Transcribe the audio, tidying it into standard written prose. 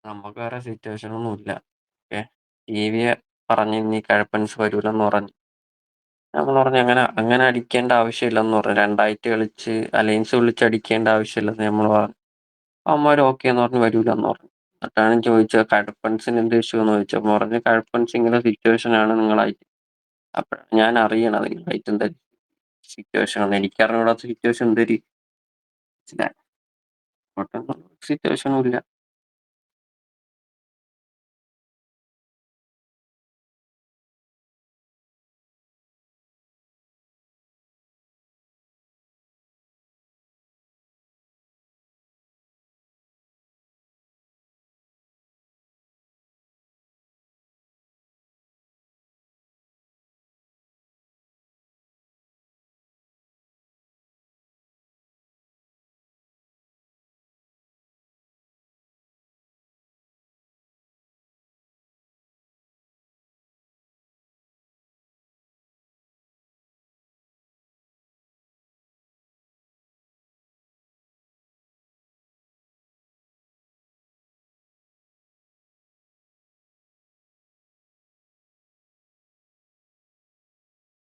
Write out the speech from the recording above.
നമുക്ക് വേറെ സിറ്റുവേഷൻ ഒന്നുമില്ല. ഓക്കെ. ടിവിയെ പറഞ്ഞ് ഇനി കഴപ്പൻസ് വരൂലെന്ന് പറഞ്ഞു. നമ്മൾ പറഞ്ഞു അങ്ങനെ അങ്ങനെ അടിക്കേണ്ട ആവശ്യമില്ലെന്ന് പറഞ്ഞു. 2 ആയിട്ട് കളിച്ച് അലയൻസ് വിളിച്ച് അടിക്കേണ്ട ആവശ്യമില്ലെന്ന് നമ്മൾ പറഞ്ഞു. അവന്മാര് ഓക്കേന്ന് പറഞ്ഞു വരൂലാന്ന് പറഞ്ഞു. എന്നിട്ടാണ് ചോദിച്ചത് കഴപ്പൻസിന് എന്ത് ഇഷ്യൂ എന്ന് ചോദിച്ചപ്പോൾ പറഞ്ഞു കഴപ്പൻസ് ഇങ്ങനെ സിറ്റുവേഷൻ ആണ് നിങ്ങളായിട്ട്. അപ്പഴാണ് ഞാൻ അറിയണത് നിങ്ങളായിട്ട് എന്താ സിറ്റുവേഷൻ ആണ്. എനിക്കറിഞ്ഞൂടാത്ത സിറ്റുവേഷൻ എന്തൊരു സിറ്റുവേഷനും ഇല്ല.